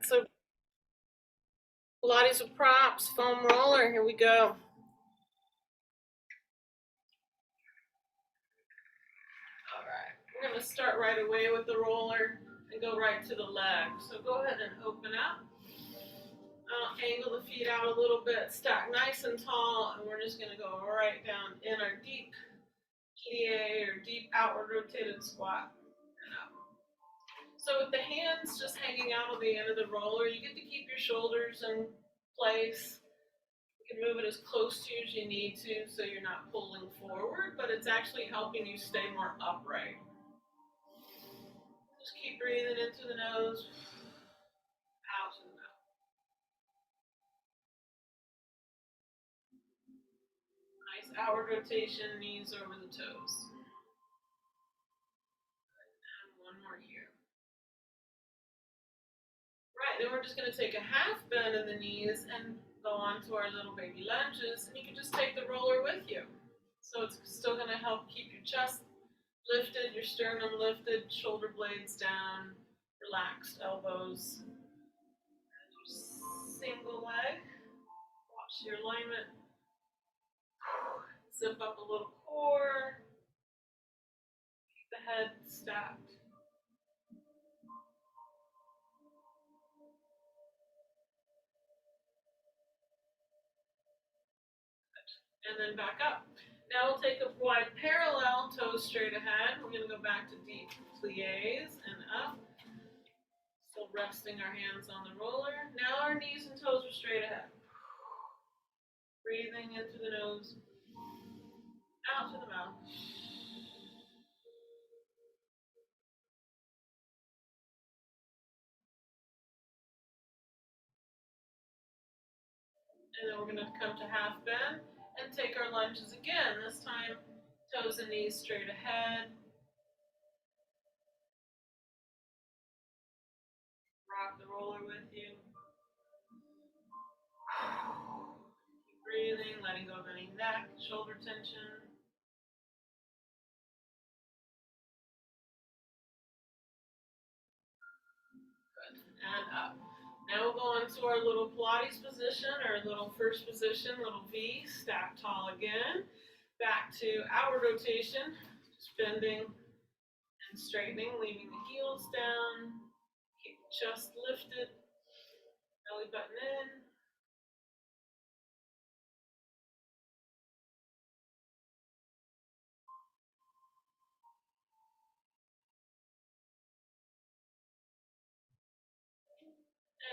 So Pilates with props, foam roller, here we go. All right, we're gonna start right away with the roller and go right to the leg. So go ahead and open up. Angle the feet out a little bit, stack nice and tall, and we're just gonna go right down in our deep PDA or deep outward rotated squat. So with the hands just hanging out on the end of the roller, you get to keep your shoulders in place. You can move it as close to you as you need to so you're not pulling forward, but it's actually helping you stay more upright. Just keep breathing into the nose, out to the mouth. Nice outward rotation, knees over the toes. And one more here. Right, then we're just going to take a half bend in the knees and go on to our little baby lunges, and you can just take the roller with you. So it's still going to help keep your chest lifted, your sternum lifted, shoulder blades down, relaxed elbows. Single leg, watch your alignment. Zip up a little core, keep the head stacked. And then back up. Now we'll take a wide parallel, toes straight ahead. We're going to go back to deep plies and up. Still resting our hands on the roller. Now our knees and toes are straight ahead. Breathing into the nose, out to the mouth. And then we're going to come to half bend and take our lunges again. This time, toes and knees straight ahead. Rock the roller with you. Keep breathing, letting go of any neck, shoulder tension. Good. And up. Now we'll go on to our little Pilates position, our little first position, little V, stack tall again. Back to outward rotation, just bending and straightening, leaving the heels down. Keep the chest lifted, belly button in.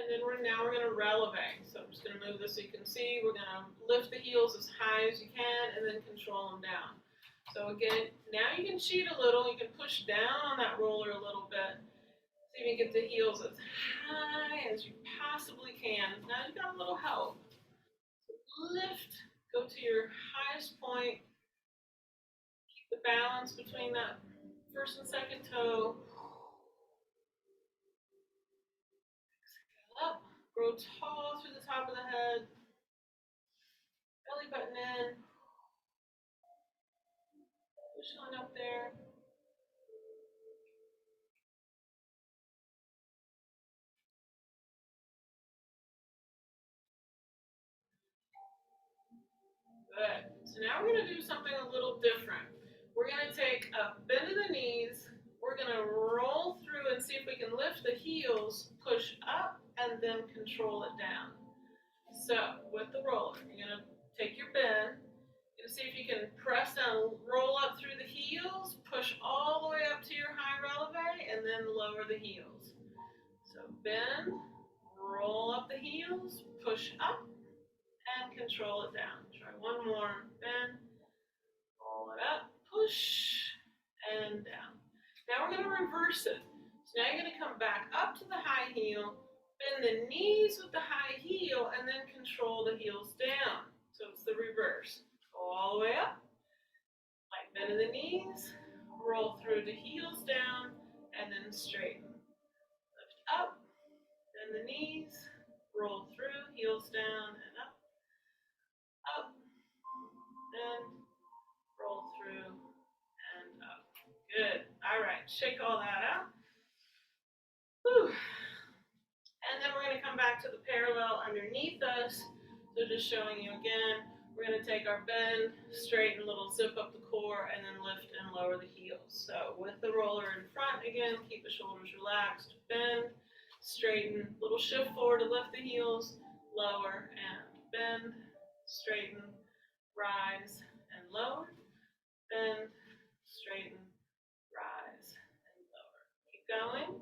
And then we're going to releve. So I'm just going to move this so you can see. We're going to lift the heels as high as you can and then control them down. So again, now you can cheat a little. You can push down on that roller a little bit. See if you can get the heels as high as you possibly can. Now you've got a little help. Lift, go to your highest point. Keep the balance between that first and second toe. Exhale up, grow tall through the top of the head. Belly button in. Push on up there. Good. So now we're going to do something a little different. We're going to take a bend of the knees. We're going to roll through and see if we can lift the heels, push up, and then control it down. So with the roller, you're going to take your bend. You're going to see if you can press down, roll up through the heels, push all the way up to your high releve, and then lower the heels. So bend, roll up the heels, push up, and control it down. Try one more. Bend, roll it up, push, and down. Now we're going to reverse it. So now you're going to come back up to the high heel, bend the knees with the high heel, and then control the heels down. So it's the reverse. Go all the way up, like bend the knees, roll through the heels down, and then straighten. Lift up, bend the knees, roll through, heels down, and up. Up, bend, roll through, and up. Good. All right, shake all that out. Whew. And then we're going back to the parallel underneath us. So just showing you again, we're going to take our bend, straighten, little zip up the core, and then lift and lower the heels. So with the roller in front again, keep the shoulders relaxed, bend, straighten, little shift forward to lift the heels, lower and bend, straighten, rise and lower, bend, straighten, rise and lower. Keep going.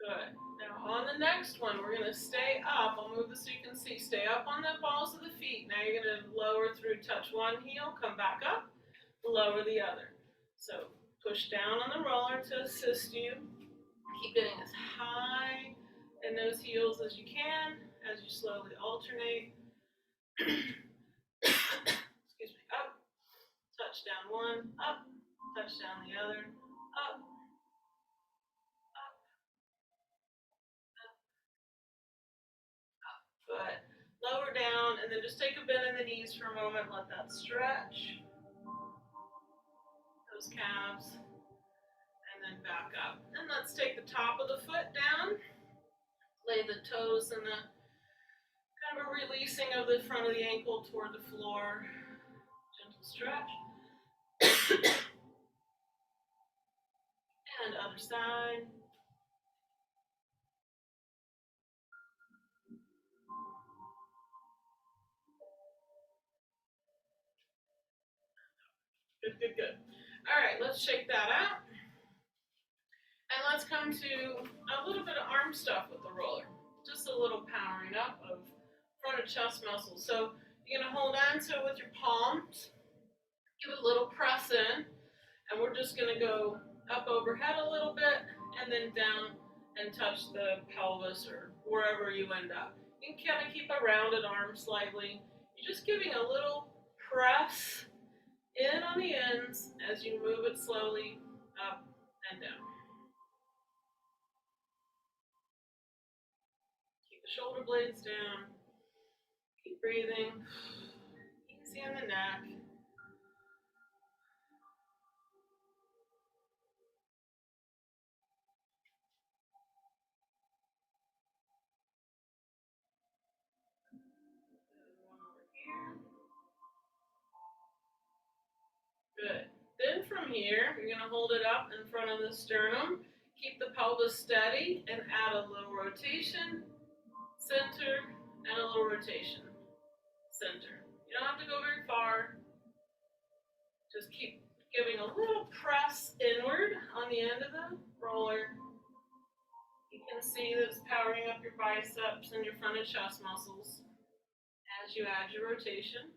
Good. Now on the next one, we're going to stay up. I'll move this so you can see. Stay up on the balls of the feet. Now you're going to lower through, touch one heel, come back up, lower the other. So push down on the roller to assist you. Keep getting as high in those heels as you can as you slowly alternate. Excuse me. Up, touch down one, up, touch down the other, up, good. Lower down, and then just take a bend in the knees for a moment. Let that stretch those calves, and then back up. And let's take the top of the foot down. Lay the toes in the kind of a releasing of the front of the ankle toward the floor. Gentle stretch. And other side. Good, good, good. All right, let's shake that out. And let's come to a little bit of arm stuff with the roller. Just a little powering up of front of chest muscles. So you're going to hold on to it with your palms. Give it a little press in. And we're just going to go up overhead a little bit and then down and touch the pelvis or wherever you end up. You can kind of keep a rounded arm slightly. You're just giving a little press in on the ends as you move it slowly up and down. Keep the shoulder blades down. Keep breathing. Easy on the neck. One over here. Good. Then from here, you're going to hold it up in front of the sternum. Keep the pelvis steady and add a little rotation, center, and a little rotation, center. You don't have to go very far. Just keep giving a little press inward on the end of the roller. You can see that it's powering up your biceps and your front and chest muscles as you add your rotation.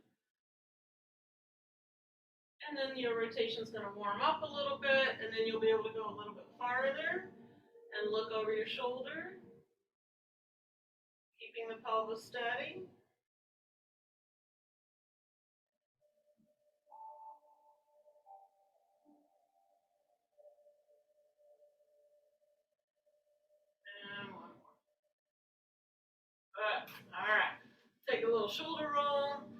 And then your rotation is going to warm up a little bit, and then you'll be able to go a little bit farther and look over your shoulder, keeping the pelvis steady. And one more. Good. All right. Take a little shoulder roll.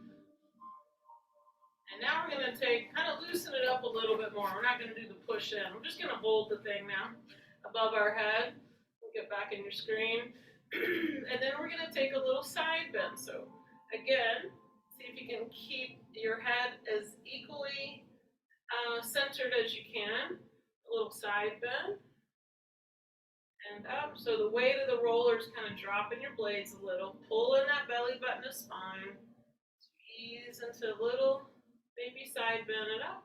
And now we're going to kind of loosen it up a little bit more. We're not going to do the push in. We're just going to hold the thing now above our head. We'll get back in your screen. And then we're going to take a little side bend. So again, see if you can keep your head as equally centered as you can. A little side bend. And up. So the weight of the roller is kind of dropping your blades a little. Pull in that belly button of spine. Ease into a little baby side bend and up.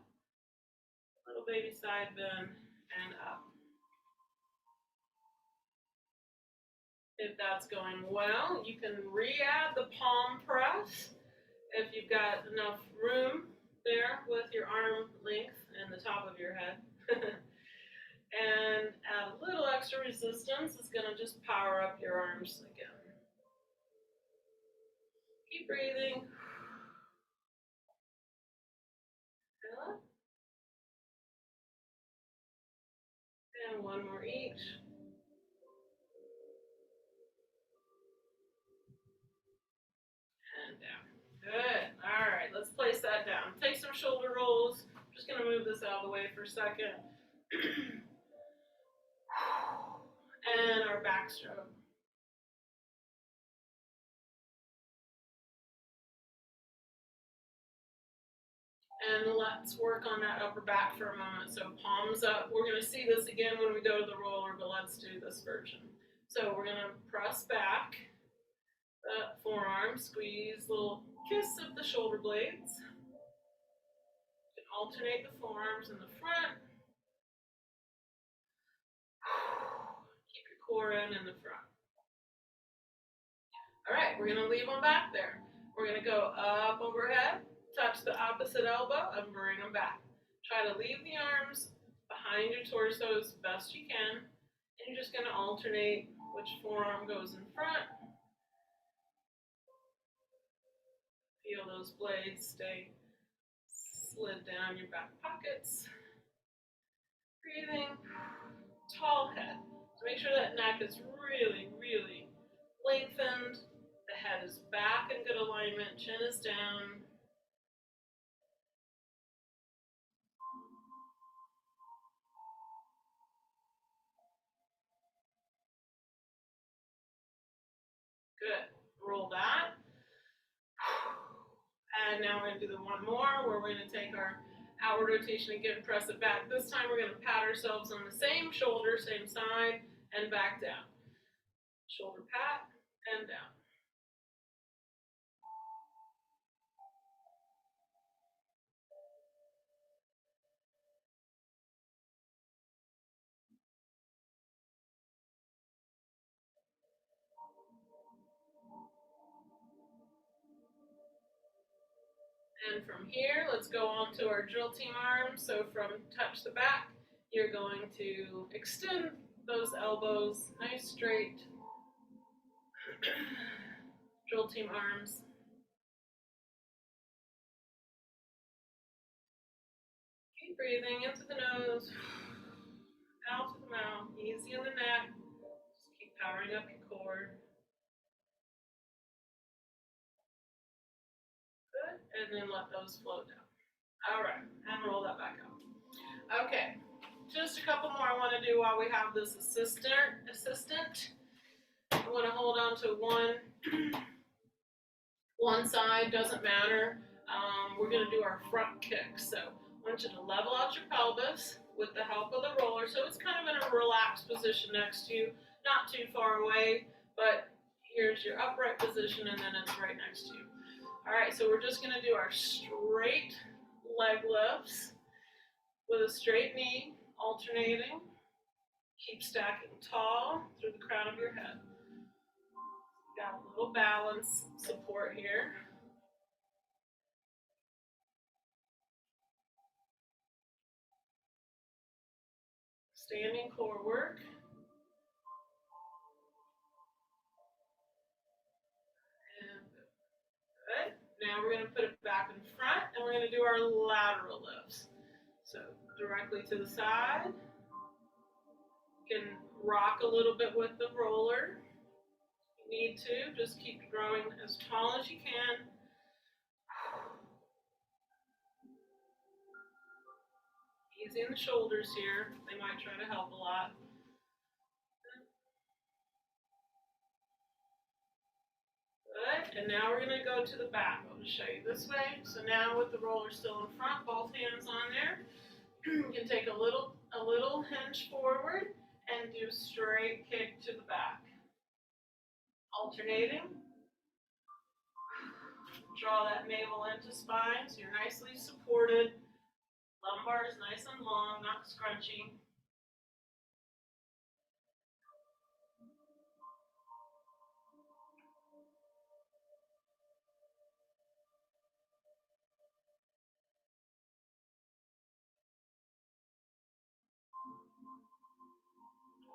Little baby side bend and up. If that's going well, you can re-add the palm press if you've got enough room there with your arm length and the top of your head. And add a little extra resistance. It's going to just power up your arms again. Keep breathing. And one more each. And down. Good. All right. away for a second. And our backstroke. And let's work on that upper back for a moment. So palms up. We're going to see this again when we go to the roller, but let's do this version. So we're going to press back the forearm, squeeze, little kiss of the shoulder blades. You can alternate the forearms in the front. Keep your core in the front. All right, we're going to leave them back there. We're going to go up overhead, touch the opposite elbow, and bring them back. Try to leave the arms behind your torso as best you can. And you're just going to alternate which forearm goes in front. Feel those blades stay slid down your back pockets. Breathing. Tall head. So make sure that neck is really, really lengthened. The head is back in good alignment. Chin is down. Good. Roll that. And now we're going to do the one more where we're going to take our outward rotation again, press it back. This time we're going to pat ourselves on the same shoulder, same side, and back down. Shoulder pat and down. And from here, let's go on to our drill team arms. So from touch the back, you're going to extend those elbows, nice straight. Drill team arms. Keep breathing into the nose, out to the mouth, easy on the neck. Just keep powering up your core. Good, and then let those float down. All right, and roll that back up. Okay, just a couple more I want to do while we have this assistant. I want to hold on to one side, doesn't matter. We're going to do our front kick. So I want you to level out your pelvis with the help of the roller. So it's kind of in a relaxed position next to you, not too far away, but here's your upright position and then it's right next to you. All right, so we're just going to do our straight leg lifts with a straight knee, alternating. Keep stacking tall through the crown of your head. Got a little balance support here. Standing core work. And good. Now we're going to put it back in front and we're going to do our lateral lifts. So directly to the side. You can rock a little bit with the roller. If you need to, just keep growing as tall as you can. Easy in the shoulders here. They might try to help a lot. Good. And now we're going to go to the back. I'll just show you this way. So now with the roller still in front, both hands on there, you can take a little hinge forward and do straight kick to the back. Alternating. Draw that navel into spine so you're nicely supported. Lumbar is nice and long, not scrunchy.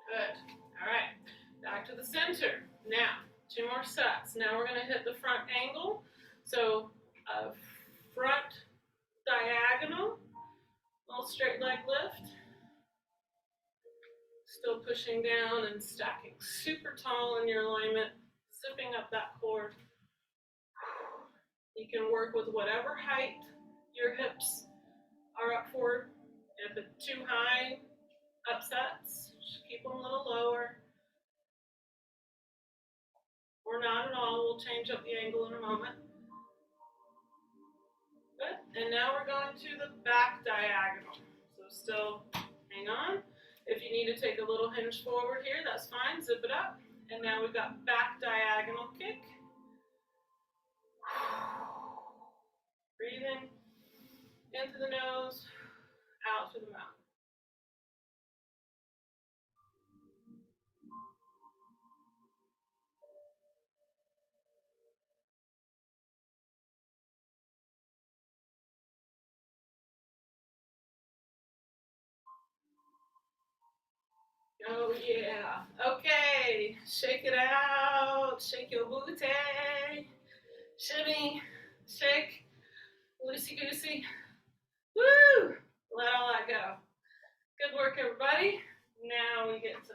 Good. All right. Back to the center. Now, 2 more sets. Now we're going to hit the front angle. So, front diagonal, little straight leg lift. Still pushing down and stacking super tall in your alignment, zipping up that core. You can work with whatever height your hips are up for. If it's too high, upsets, just keep them a little lower. Or not at all. We'll change up the angle in a moment. Good. And now we're going to the back diagonal. So still hang on. If you need to take a little hinge forward here, that's fine. Zip it up. And now we've got back diagonal kick. Breathing into the nose, out through the mouth. Oh yeah. Okay. Shake it out. Shake your booty. Shimmy. Shake. Loosey goosey. Woo! Let all that go. Good work, everybody. Now we get to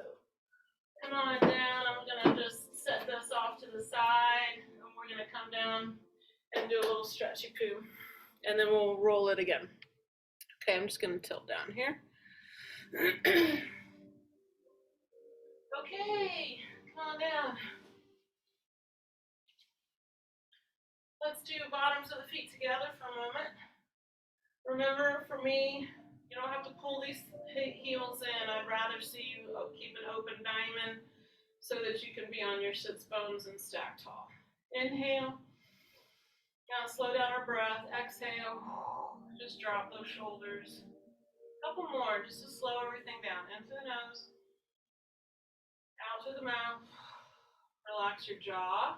come on down. I'm gonna just set this off to the side, and we're gonna come down and do a little stretchy poo, and then we'll roll it again. Okay, I'm just gonna tilt down here. Okay, come on down. Let's do bottoms of the feet together for a moment. Remember, for me, you don't have to pull these heels in. I'd rather see you keep an open diamond so that you can be on your sits bones and stack tall. Inhale. Now slow down our breath. Exhale. Just drop those shoulders. A couple more just to slow everything down. Into the nose. Out through the mouth. Relax your jaw.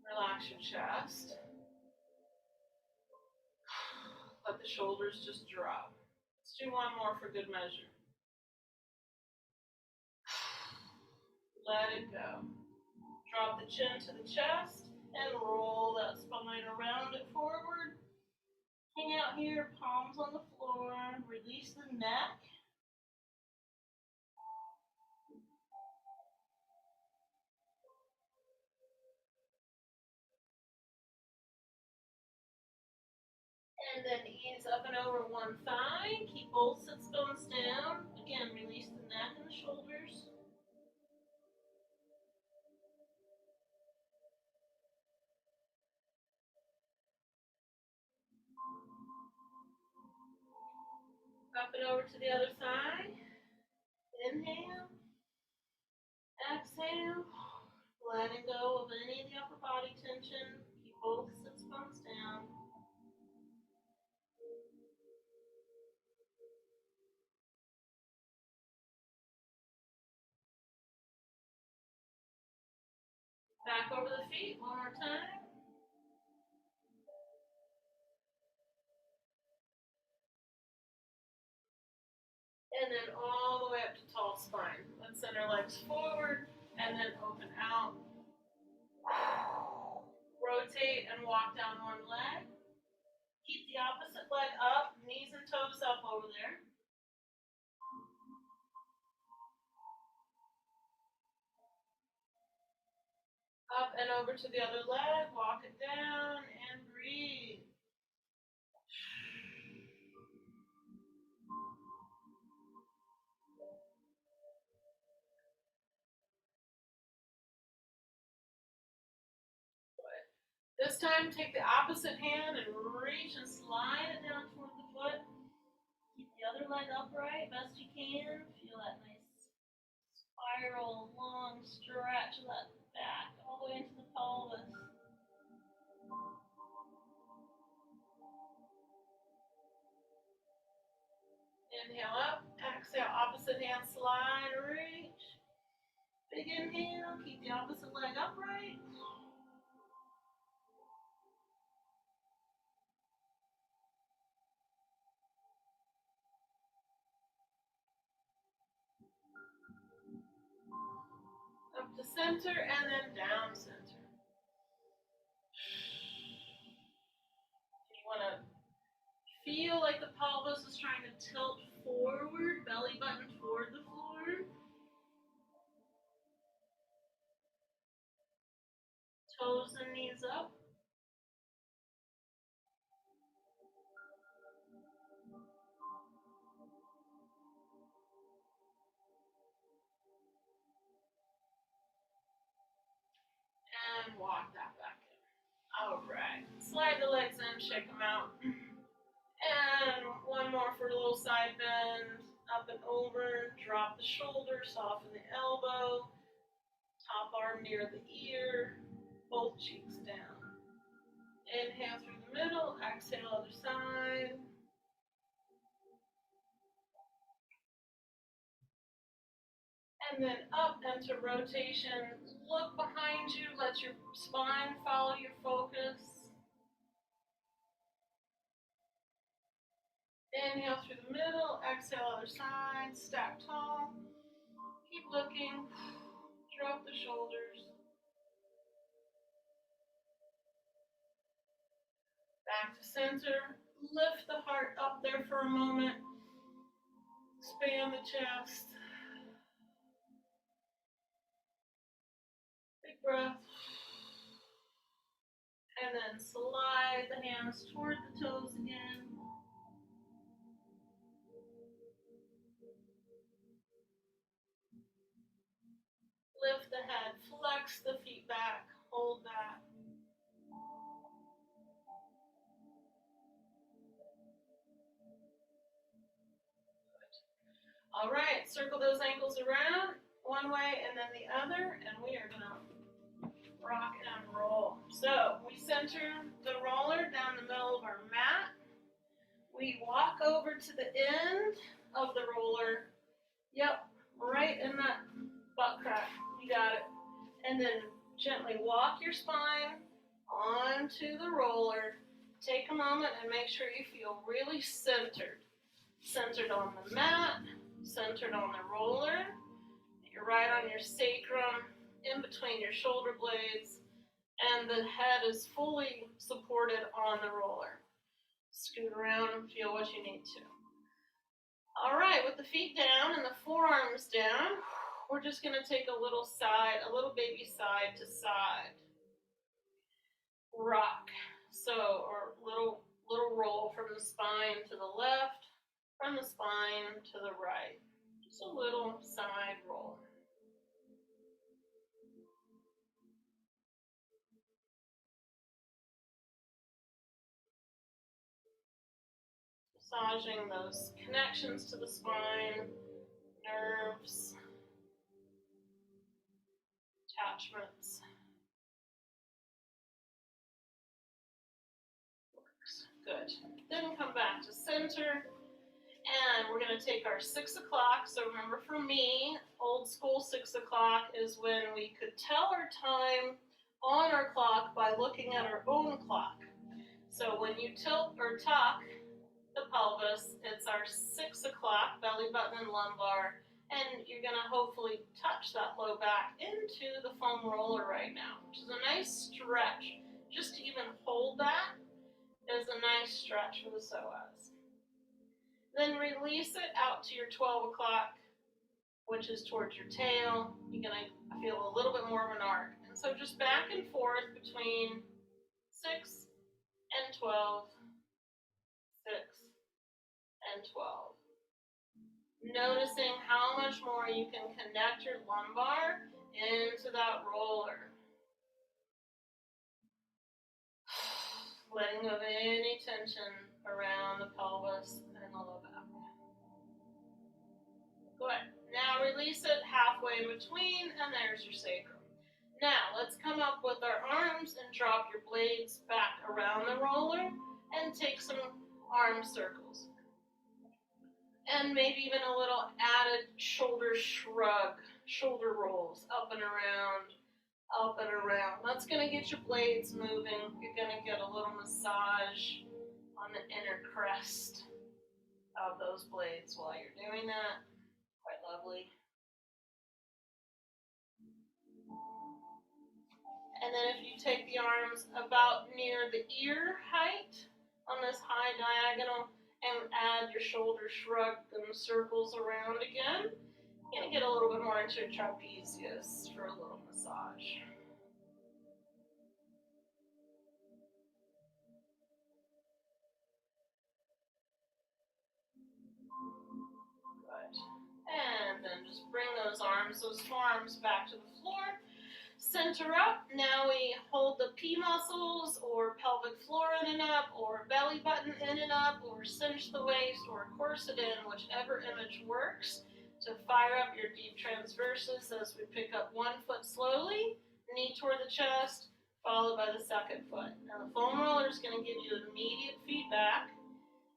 Relax your chest. Let the shoulders just drop. Let's do one more for good measure. Let it go. Drop the chin to the chest and roll that spine around it forward. Hang out here, palms on the floor. Release the neck. And then ease up and over one thigh. Keep both sits bones down. Again, release the neck and the shoulders. Up and over to the other thigh. Inhale. Exhale. Letting go of any of the upper body tension. Keep both sits bones down. Back over the feet one more time. And then all the way up to tall spine. Let's send our legs forward and then open out. Rotate and walk down one leg. Keep the opposite leg up, knees and toes up over there. Up and over to the other leg, walk it down and breathe. This time, take the opposite hand and reach and slide it down toward the foot. Keep the other leg upright best you can. Feel that nice spiral, long stretch of that back all the way into the pelvis. Inhale up, exhale, opposite hand slide, reach. Big inhale, keep the opposite leg upright. Up to center and then down center. You want to feel like the pelvis is trying to tilt forward, belly button toward the floor. Toes and knees up. and walk that back in. All right, slide the legs in, shake them out. And one more for a little side bend, up and over, drop the shoulder, soften the elbow, top arm near the ear, both cheeks down. Inhale through the middle, exhale other side. And then up into rotation. Look behind you, let your spine follow your focus. Inhale through the middle, exhale other side, stack tall. Keep looking, drop the shoulders. Back to center, lift the heart up there for a moment. Expand the chest. Big breath. And then slide the hands toward the toes again. Lift the head, flex the feet back, hold that. All right, circle those ankles around one way and then the other, and we are gonna rock and roll. So we center the roller down the middle of our mat. We walk over to the end of the roller. Yep, right in that butt crack. You got it. And then gently walk your spine onto the roller. Take a moment and make sure you feel really centered. Centered on the mat, centered on the roller. You're right on your sacrum, in between your shoulder blades, and the head is fully supported on the roller. Scoot around and feel what you need to. All right, with the feet down and the forearms down, we're just gonna take a little baby side to side. Rock. So, or little roll from the spine to the left, from the spine to the right. Just a little side roll. Massaging those connections to the spine, nerves, attachments. Works. Good. Then come back to center. And we're going to take our 6 o'clock. So remember, for me, old school 6 o'clock is when we could tell our time on our clock by looking at our own clock. So when you tilt or tuck the pelvis, it's our 6 o'clock, belly button and lumbar, and you're going to hopefully touch that low back into the foam roller right now, which is a nice stretch. Just to even hold that is a nice stretch for the psoas. Then release it out to your 12 o'clock, which is towards your tail. You're going to feel a little bit more of an arc. And so just back and forth between 6 and 12, 6 and 12. Noticing how much more you can connect your lumbar into that roller. Letting go of any tension around the pelvis and the low back. Good. Now release it halfway in between, and there's your sacrum. Now let's come up with our arms and drop your blades back around the roller and take some arm circles. And maybe even a little added shoulder shrug, shoulder rolls, up and around, up and around. That's going to get your blades moving. You're going to get a little massage on the inner crest of those blades while you're doing that. Quite lovely. And then if you take the arms about near the ear height on this high diagonal and add your shoulder shrug and circles around again, you're going to get a little bit more into your trapezius for a little massage. Good. And then just bring those forearms back to the floor. Center up. Now we hold the P muscles or pelvic floor in and up or belly button in and up or cinch the waist or corset in, whichever image works to fire up your deep transverses as we pick up one foot slowly, knee toward the chest, followed by the second foot. Now the foam roller is going to give you immediate feedback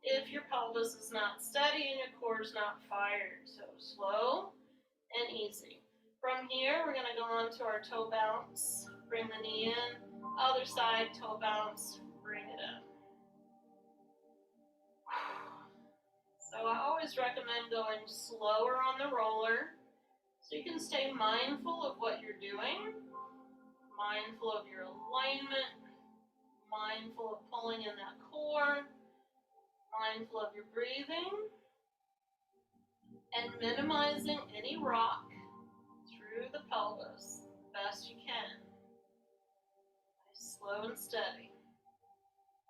if your pelvis is not steady and your core is not fired. So slow and easy. From here, we're going to go on to our toe bounce. Bring the knee in, other side, toe bounce, bring it in. So I always recommend going slower on the roller so you can stay mindful of what you're doing, mindful of your alignment, mindful of pulling in that core, mindful of your breathing, and minimizing any rock through the pelvis best you can. Slow and steady.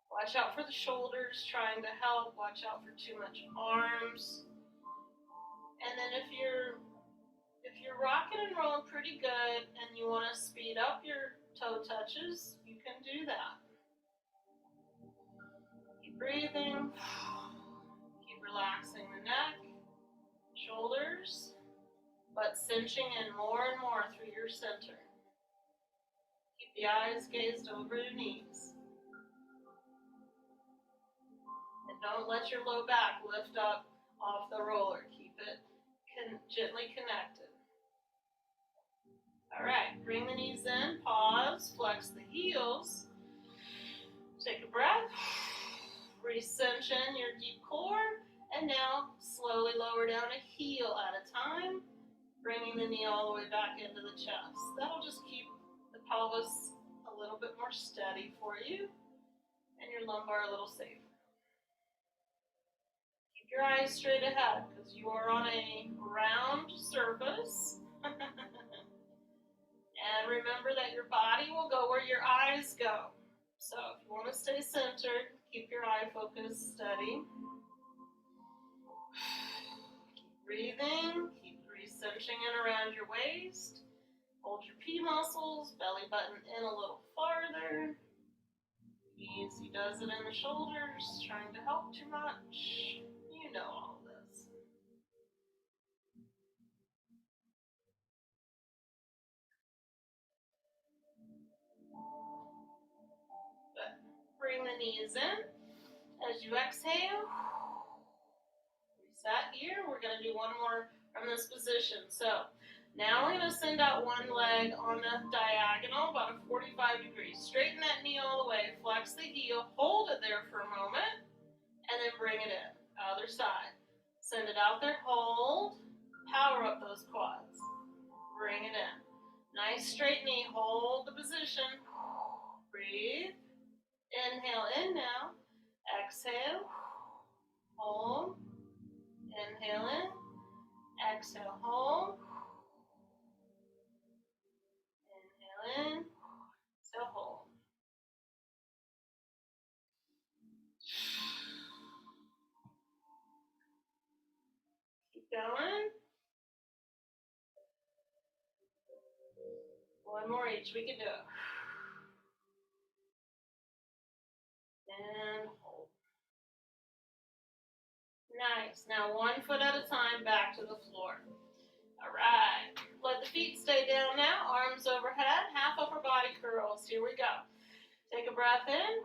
Watch out for the shoulders trying to help. Watch out for too much arms. And then if you're rocking and rolling pretty good and you want to speed up your toe touches, you can do that. Keep breathing. Keep relaxing the neck, shoulders, but cinching in more and more through your center. Keep the eyes gazed over your knees. And don't let your low back lift up off the roller. Keep it gently connected. All right, bring the knees in, pause, flex the heels. Take a breath, re-cinch in your deep core, and now slowly lower down a heel at a time, bringing the knee all the way back into the chest. That'll just keep the pelvis a little bit more steady for you and your lumbar a little safer. Keep your eyes straight ahead because you are on a round surface. And remember that your body will go where your eyes go. So if you want to stay centered, keep your eye focus steady. Keep breathing, keep re-cinching in around your waist. Hold your P muscles, belly button in a little farther. Easy does it in the shoulders, trying to help too much. You know all this. Good. Bring the knees in. As you exhale, reset here. We're going to do one more from this position. So now we're going to send out one leg on the diagonal, about a 45 degrees. Straighten that knee all the way. Flex the heel. Hold it there for a moment. And then bring it in. Other side. Send it out there. Hold. Power up those quads. Bring it in. Nice straight knee. Hold the position. Breathe. Inhale in now. Exhale. Hold. Inhale in. Exhale. Hold. Inhale in. Exhale. Hold. Keep going. One more each. We can do it. And hold. Nice. Now 1 foot at a time back to the floor. All right. Let the feet stay down now. Arms overhead. Half upper body curls. Here we go. Take a breath in.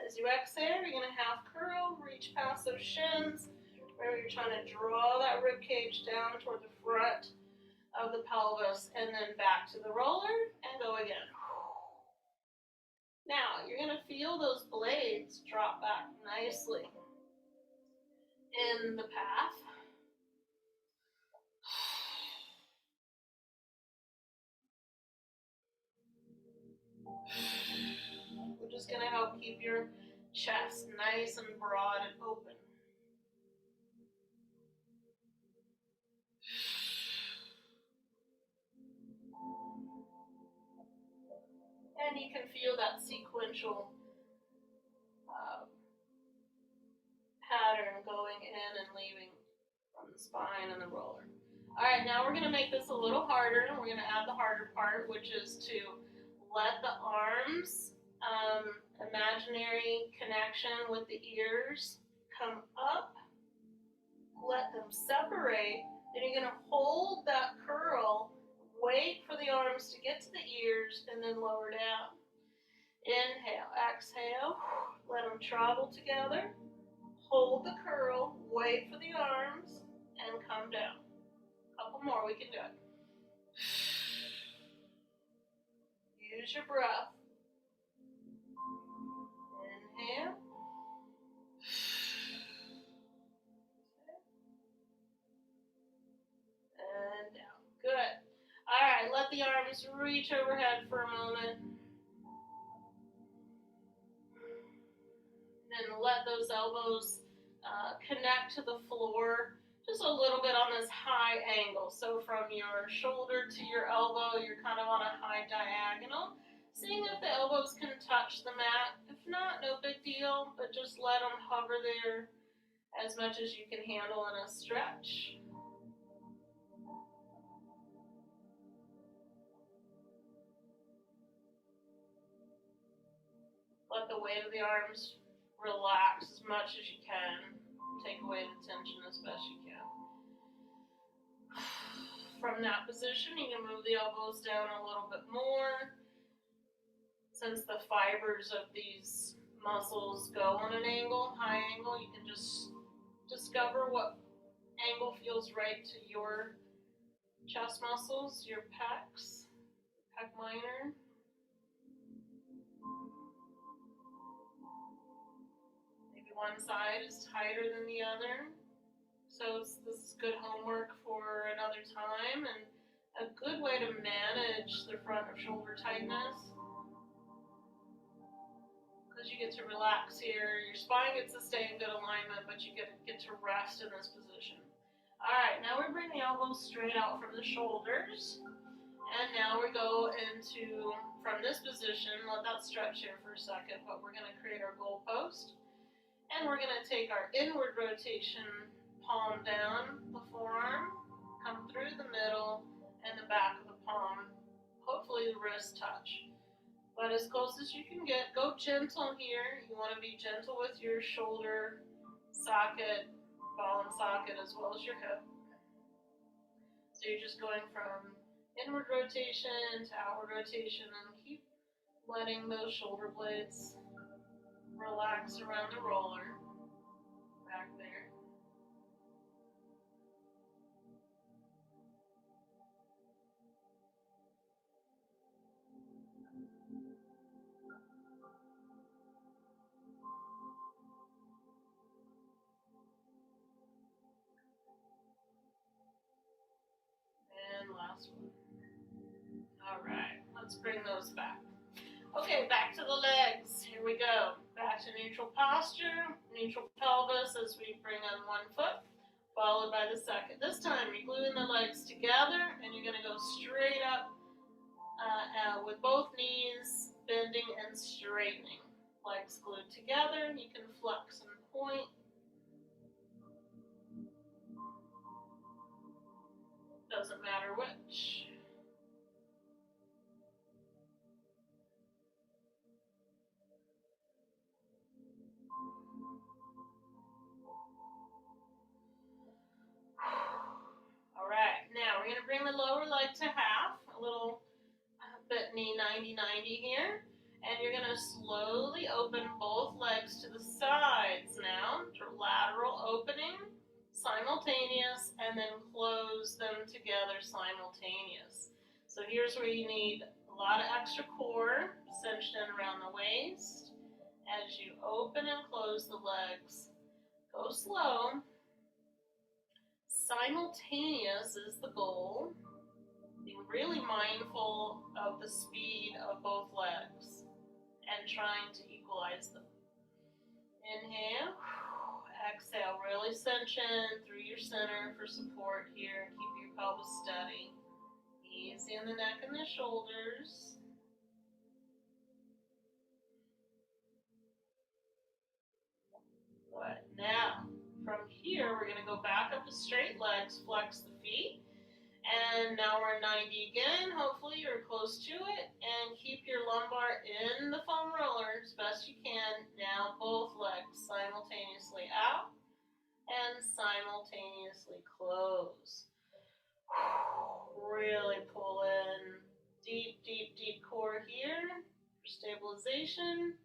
As you exhale, you're going to half curl. Reach past those shins. Remember, you're trying to draw that rib cage down toward the front of the pelvis and then back to the roller and go again. Now, you're going to feel those blades drop back nicely in the path. We're just going to help keep your chest nice and broad and open. And you can feel that sequential pattern going in and leaving from the spine and the roller. All right, now we're gonna make this a little harder, and we're gonna add the harder part, which is to let the arms, imaginary connection with the ears, come up, let them separate, then you're gonna hold that curl, wait for the arms to get to the ears, and then lower down. Inhale, exhale, let them travel together, hold the curl, wait for the arms, and come down. A couple more, we can do it. Use your breath. Inhale. And down. Good. All right, let the arms reach overhead for a moment. And then let those elbows connect to the floor just a little bit on this high angle. So from your shoulder to your elbow, you're kind of on a high diagonal. Seeing if the elbows can touch the mat. If not, no big deal, but just let them hover there as much as you can handle in a stretch. Let the weight of the arms relax as much as you can. Take away the tension as best you can. From that position, you can move the elbows down a little bit more. Since the fibers of these muscles go on an angle, high angle, you can just discover what angle feels right to your chest muscles, your pecs, pec minor. Maybe one side is tighter than the other. So this is good homework for another time and a good way to manage the front of shoulder tightness. Because you get to relax here. Your spine gets to stay in good alignment, but you get to rest in this position. All right, now we bring the elbows straight out from the shoulders. And now we go into, from this position, let that stretch here for a second, but we're going to create our goal post. And we're going to take our inward rotation, palm down, the forearm, come through the middle, and the back of the palm. Hopefully the wrist touch. But as close as you can get, go gentle here. You want to be gentle with your shoulder socket, ball and socket, as well as your hip. So you're just going from inward rotation to outward rotation and keep letting those shoulder blades relax around the roller. Back there. And last one. All right, let's bring those back. Okay, back to the legs. Here we go. Back to neutral posture, neutral pelvis as we bring on one foot, followed by the second. This time you're gluing the legs together and you're going to go straight up with both knees bending and straightening. Legs glued together, you can flex and point. Doesn't matter which. All right, now we're going to bring the lower leg to half, a little bit knee 90-90 here. And you're going to slowly open both legs to the sides now, lateral opening, simultaneous, and then close them together simultaneous. So here's where you need a lot of extra core cinched in around the waist. As you open and close the legs, go slow. Simultaneous is the goal. Being really mindful of the speed of both legs and trying to equalize them. Inhale, exhale, really cinch in through your center for support here. Keep your pelvis steady. Easy in the neck and the shoulders. Good. Now, from here, we're going to go back up to straight legs, flex the feet. And now we're 90 again. Hopefully you're close to it. And keep your lumbar in the foam roller as best you can. Now both legs simultaneously out and simultaneously close. Really pull in. Deep, deep, deep core here for stabilization.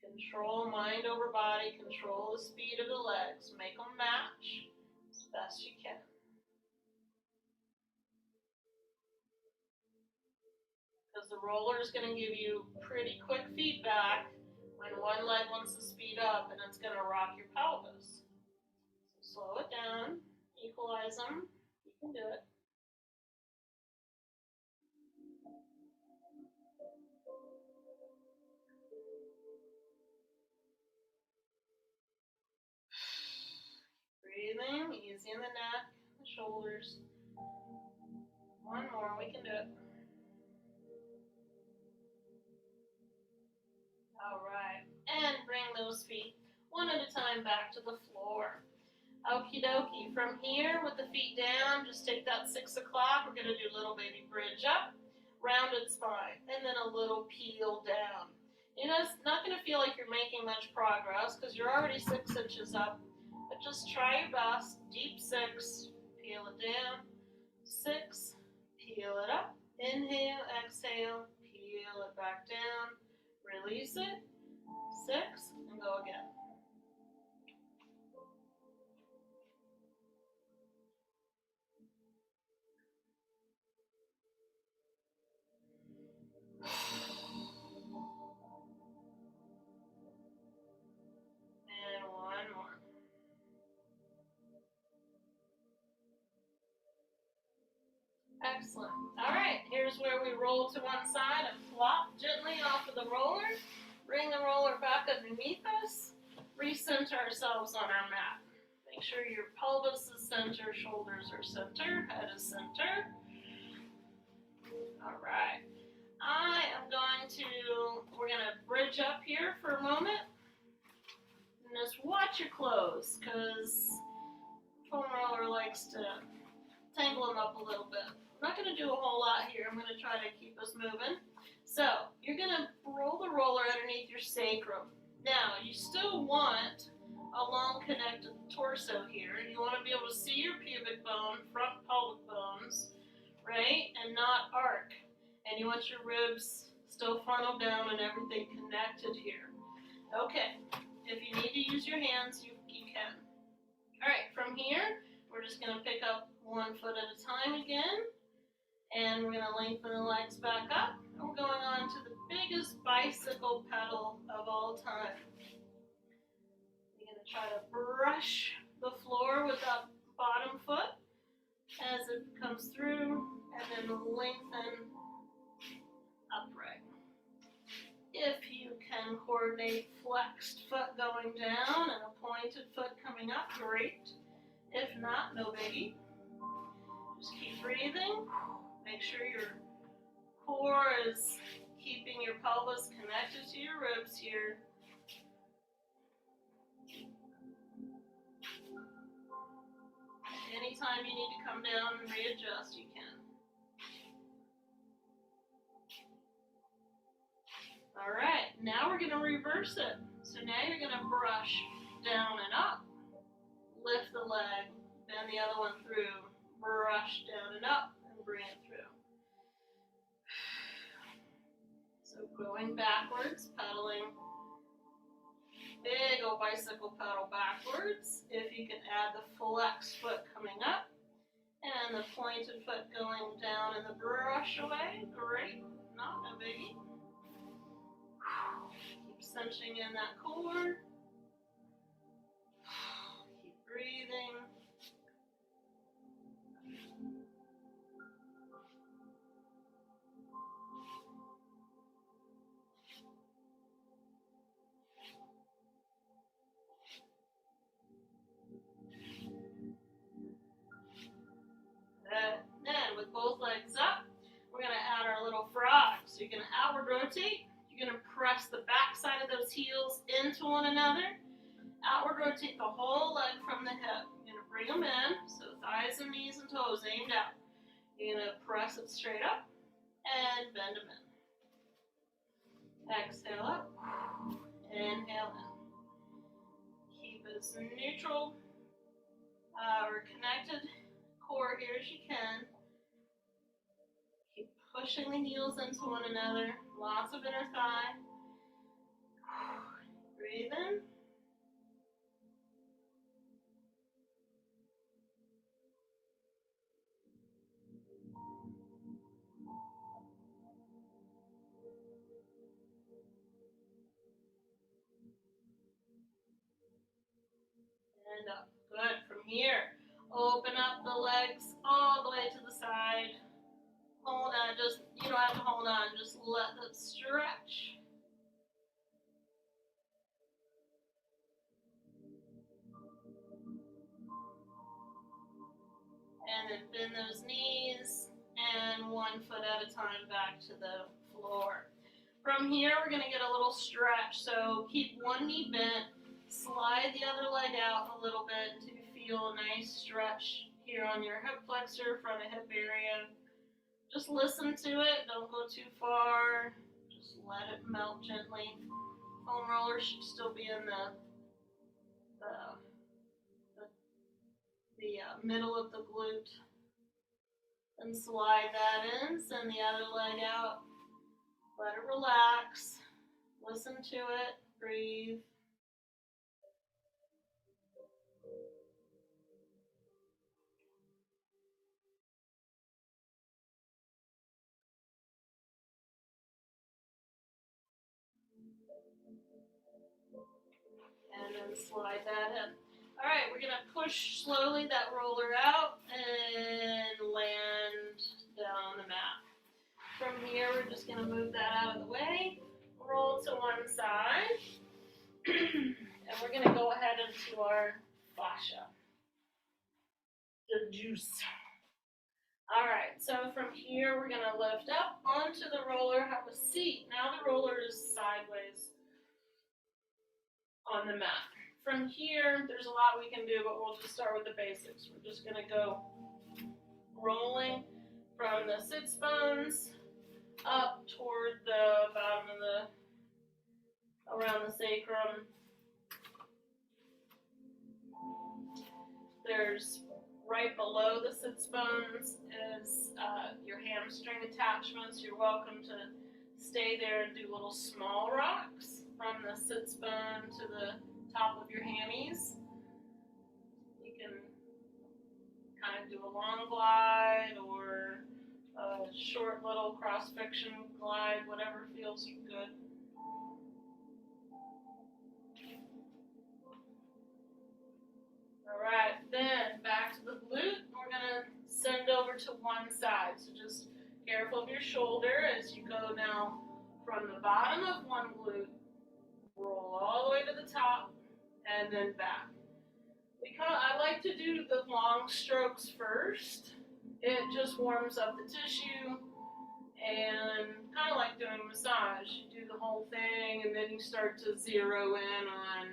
Control mind over body. Control the speed of the legs. Make them match as best you can. Because the roller is going to give you pretty quick feedback when one leg wants to speed up, and it's going to rock your pelvis. So slow it down, equalize them. You can do it. Breathing, easy in the neck, the shoulders. One more, we can do it. All right, and bring those feet one at a time back to the floor. Okie dokie, from here with the feet down, just take that 6 o'clock. We're going to do little baby bridge up, rounded spine, and then a little peel down. You know, it's not going to feel like you're making much progress because you're already 6 inches up, but just try your best. Deep 6, peel it down, 6, peel it up, inhale, exhale, peel it back down, release it, 6, and go again. And one more. Excellent. All right, here's where we roll to one side and flop gently off of the roller. Bring the roller back underneath us. Recenter ourselves on our mat. Make sure your pelvis is center, shoulders are center, head is center. All right. We're going to bridge up here for a moment. And just watch your clothes, because foam roller likes to tangle them up a little bit. I'm not going to do a whole lot here. I'm going to try to keep us moving. So you're going to roll the roller underneath your sacrum. Now, you still want a long connected torso here. You want to be able to see your pubic bone, front pelvic bones, right? And not arc. And you want your ribs still funneled down and everything connected here. Okay, if you need to use your hands, you can. All right, from here, we're just going to pick up 1 foot at a time again. And we're going to lengthen the legs back up. And we're going on to the biggest bicycle pedal of all time. You're going to try to brush the floor with that bottom foot as it comes through, and then lengthen upright. If you can coordinate flexed foot going down and a pointed foot coming up, great. If not, no biggie. Just keep breathing. Make sure your core is keeping your pelvis connected to your ribs here. Anytime you need to come down and readjust, you can. All right, now we're going to reverse it. So now you're going to brush down and up, lift the leg, bend the other one through, brush down and up, and bring it through. So going backwards, pedaling, big old bicycle pedal backwards. If you can add the flex foot coming up, and the pointed foot going down and the brush away, great, not a biggie. Keep cinching in that core. Keep breathing. Then with both legs up, we're going to add our little frog. So you're going to outward rotate. You're going to press the back side of those heels into one another. Outward rotate the whole leg from the hip. You're going to bring them in, so thighs and knees and toes aimed out. You're going to press it straight up and bend them in. Exhale up, inhale in. Keep as neutral or connected core here as you can. Keep pushing the heels into one another. Lots of inner thigh. Breathe in. And up. Good. From here, open up the legs all the way to the side. Hold on. You don't have to hold on. Just let them stretch. And then bend those knees and 1 foot at a time back to the floor. From here, we're going to get a little stretch. So keep one knee bent, slide the other leg out a little bit until you feel a nice stretch here on your hip flexor, front of hip area. Just listen to it. Don't go too far. Just let it melt gently. Foam roller should still be in the middle of the glute. And slide that in. Send the other leg out. Let it relax. Listen to it. Breathe. And then slide that in. All right, we're going to push slowly that roller out and land down the mat. From here, we're just going to move that out of the way, roll to one side, and we're going to go ahead into our fascia, the juice. All right, so from here, we're going to lift up onto the roller, have a seat. Now the roller is sideways on the mat. From here, there's a lot we can do, but we'll just start with the basics. We're just going to go rolling from the sits bones up toward the bottom of around the sacrum. There's right below the sits bones is your hamstring attachments. You're welcome to stay there and do little small rocks from the sits bone to the top of your hammies. You can kind of do a long glide or a short little cross-fiction glide, whatever feels good. All right, then back to the glute. We're going to send over to one side. So just careful of your shoulder as you go now from the bottom of one glute, roll all the way to the top, and then back. I like to do the long strokes first. It just warms up the tissue and kind of like doing a massage. You do the whole thing and then you start to zero in on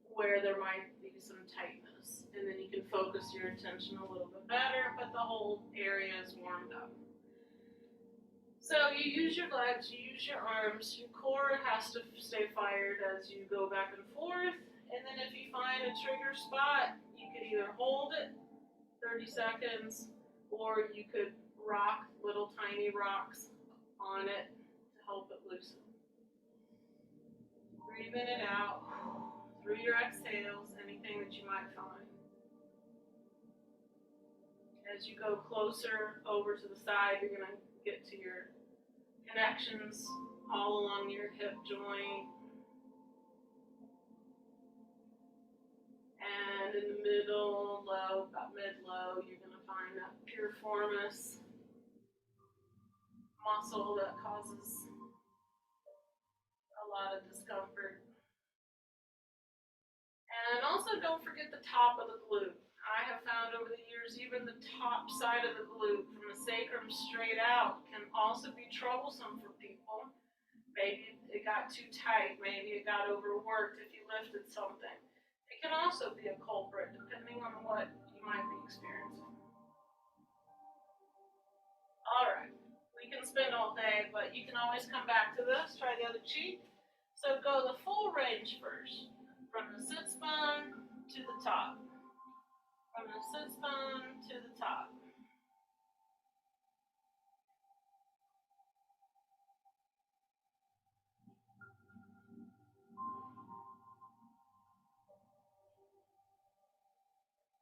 where there might be some tightness. And then you can focus your attention a little bit better, but the whole area is warmed up. So you use your legs, you use your arms, your core has to stay fired as you go back and forth. And then if you find a trigger spot, you could either hold it 30 seconds or you could rock little tiny rocks on it to help it loosen. Breathe in and out through your exhales, anything that you might find. As you go closer over to the side, you're going to get to your connections all along your hip joint. And in the middle, low, about mid-low, you're going to find that piriformis muscle that causes a lot of discomfort. And also don't forget the top of the glute. I have found over the years, even the top side of the glute from the sacrum straight out can also be troublesome for people. Maybe it got too tight, maybe it got overworked if you lifted something. It can also be a culprit depending on what you might be experiencing. Alright, we can spend all day, but you can always come back to this. Try the other cheek. So go the full range first, from the sits bone to the top. From the sits bone to the top.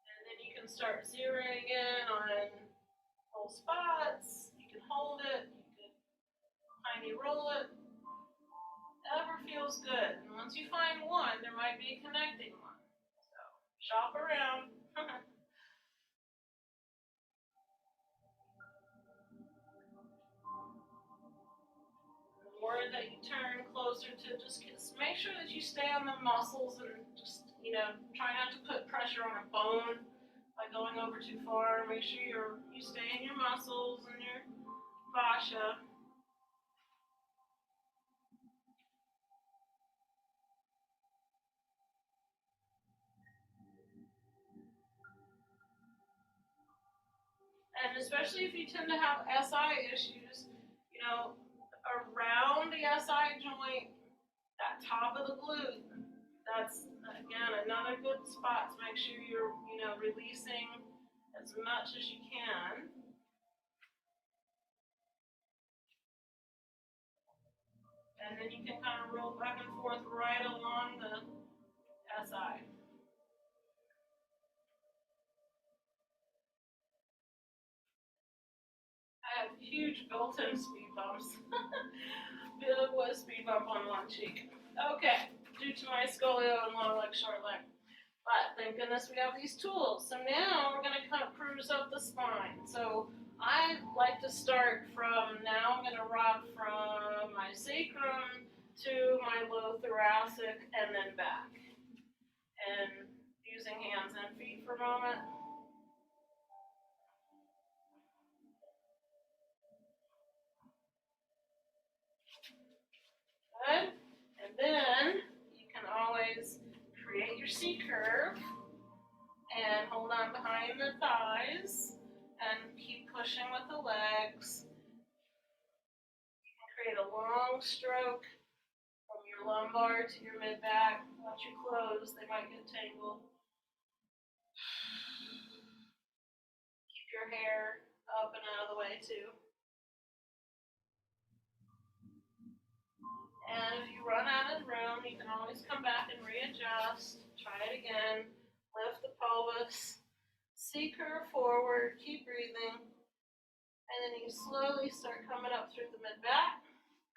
And then you can start zeroing in on full spots. You can hold it. You can tiny roll it. Whatever feels good. And once you find one, there might be a connecting one. So shop around. The more that you turn closer to just make sure that you stay on the muscles and just, try not to put pressure on a bone by going over too far. Make sure you stay in your muscles and your fascia. And especially if you tend to have SI issues, around the SI joint, that top of the glute, that's again another good spot to make sure you're, releasing as much as you can. And then you can kind of roll back and forth right along the SI. I have huge built-in speed bumps. Big was speed bump on one cheek. Okay, due to my scolio and long leg, short leg. But thank goodness we have these tools. So now we're gonna kind of cruise up the spine. So I like to start from, now I'm gonna rock from my sacrum to my low thoracic and then back. And using hands and feet for a moment. Good. And then you can always create your C curve and hold on behind the thighs and keep pushing with the legs. You can create a long stroke from your lumbar to your mid back. Once you close, they might get tangled. Keep your hair up and out of the way too. And if you run out of room, you can always come back and readjust. Try it again. Lift the pelvis. C curve forward. Keep breathing. And then you slowly start coming up through the mid-back.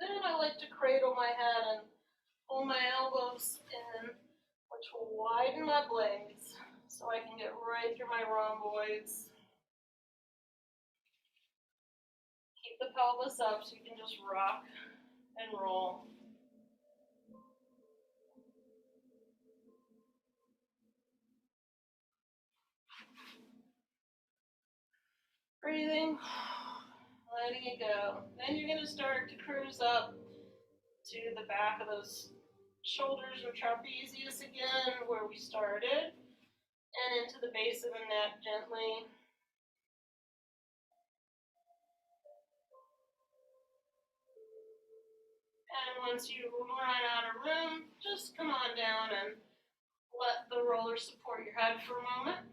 Then I like to cradle my head and pull my elbows in, which will widen my blades so I can get right through my rhomboids. Keep the pelvis up so you can just rock and roll. Breathing, letting it go. Then you're going to start to cruise up to the back of those shoulders and trapezius again, where we started, and into the base of the neck gently. And once you run out of room, just come on down and let the roller support your head for a moment.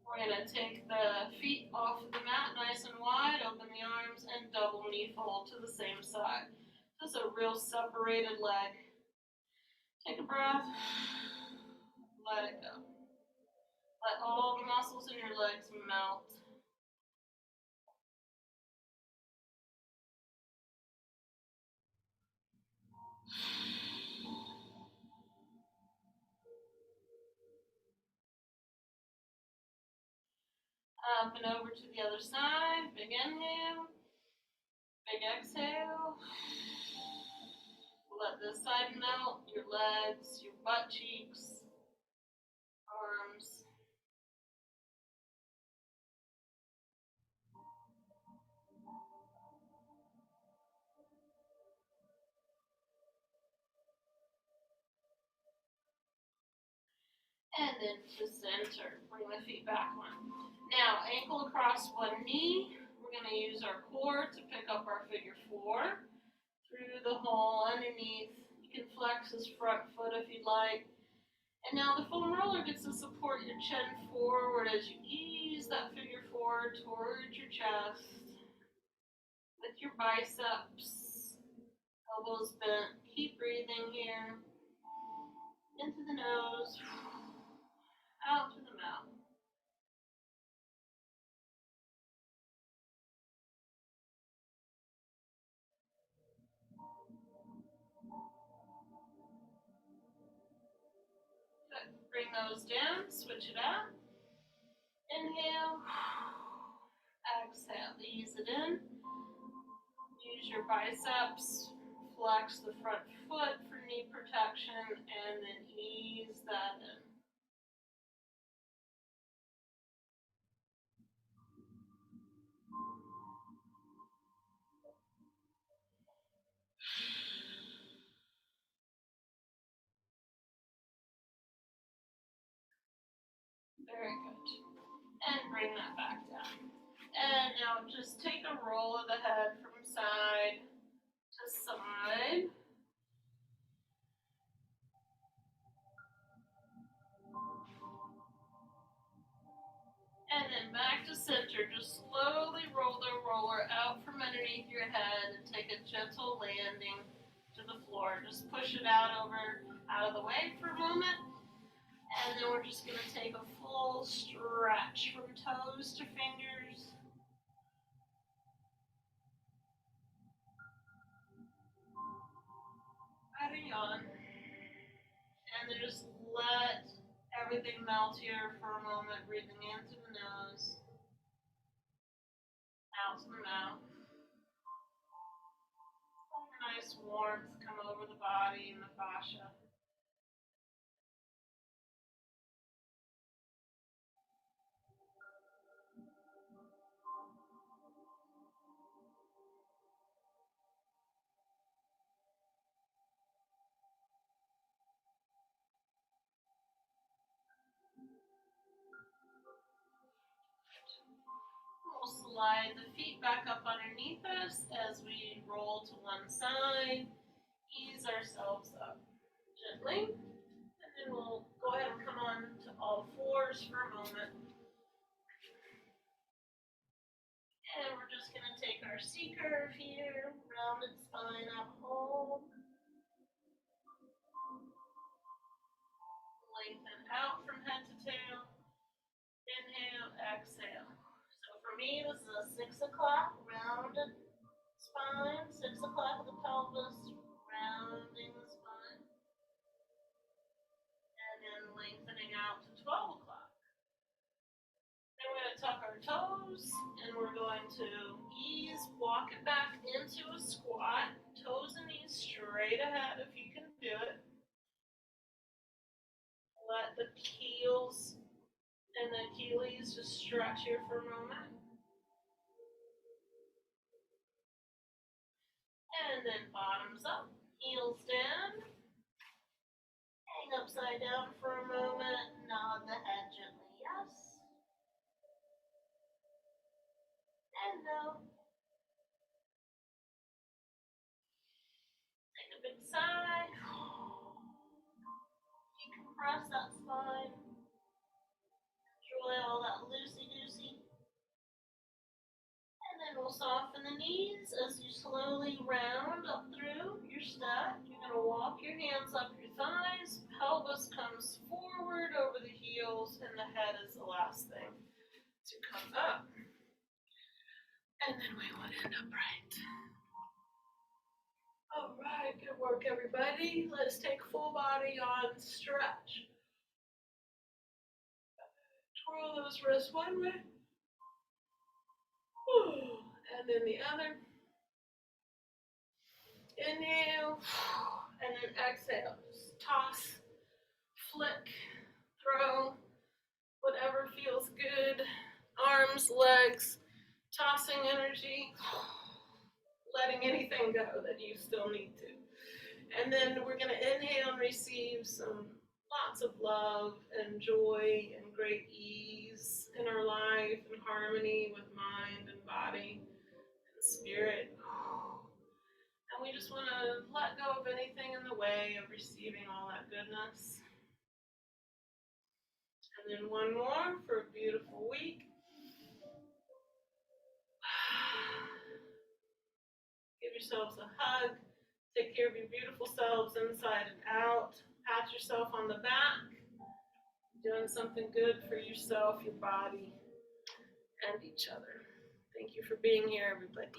We're going to take the feet off of the mat nice and wide, open the arms, and double knee fold to the same side. This is a real separated leg. Take a breath, let it go. Let all the muscles in your legs melt. Up and over to the other side. Big inhale. Big exhale. Let this side melt. Your legs, your butt cheeks, arms. then to center. Bring the feet back one. Now, ankle across one knee. We're going to use our core to pick up our figure 4 through the hole underneath. You can flex this front foot if you'd like. And now the foam roller gets to support your chin forward as you ease that figure 4 towards your chest. With your biceps, elbows bent. Keep breathing here. Into the nose, out through the mouth. Good. Bring those down, switch it out. Inhale, exhale, ease it in. Use your biceps, flex the front foot for knee protection, and then ease that in. Very good. And bring that back down. And now just take a roll of the head from side to side. And then back to center. Just slowly roll the roller out from underneath your head and take a gentle landing to the floor. Just push it out of the way for a moment. And then we're just going to take a full stretch from toes to fingers. Add a yawn. And then just let everything melt here for a moment, breathing in through the nose, out to the mouth. Let a nice warmth come over the body and the fascia. We'll slide the feet back up underneath us as we roll to one side. Ease ourselves up gently. And then we'll go ahead and come on to all fours for a moment. And we're just going to take our C curve here, rounded spine up, hold. Lengthen out from head to tail. Inhale, exhale. So for me, this is a 6 o'clock rounded spine, 6 o'clock of the pelvis, rounding the spine. And then lengthening out to 12 o'clock. Then we're going to tuck our toes, and we're going to walk it back into a squat. Toes and knees straight ahead if you can do it. Let the heels and the Achilles just stretch here for a moment. And then bottoms up, heels down. Hang upside down for a moment, nod the head gently, yes. And no. Take a big sigh. Decompress that spine. Enjoy all that loosey-goosey. And then we'll soften the knees as you slowly round up through your step. You're going to walk your hands up your thighs. Pelvis comes forward over the heels, and the head is the last thing to come up. And then we would end upright. All right, good work, everybody. Let's take full body on stretch. Twirl those wrists one way. And then the other. Inhale, and then exhale. Just toss, flick, throw, whatever feels good. Arms, legs, tossing energy, letting anything go that you still need to. And then we're going to inhale and receive some lots of love and joy and great ease in our life and harmony with mind and body and spirit. And we just want to let go of anything in the way of receiving all that goodness. And then one more for a beautiful week. Give yourselves a hug. Take care of your beautiful selves inside and out. Pat yourself on the back. Doing something good for yourself, your body, and each other. Thank you for being here, everybody.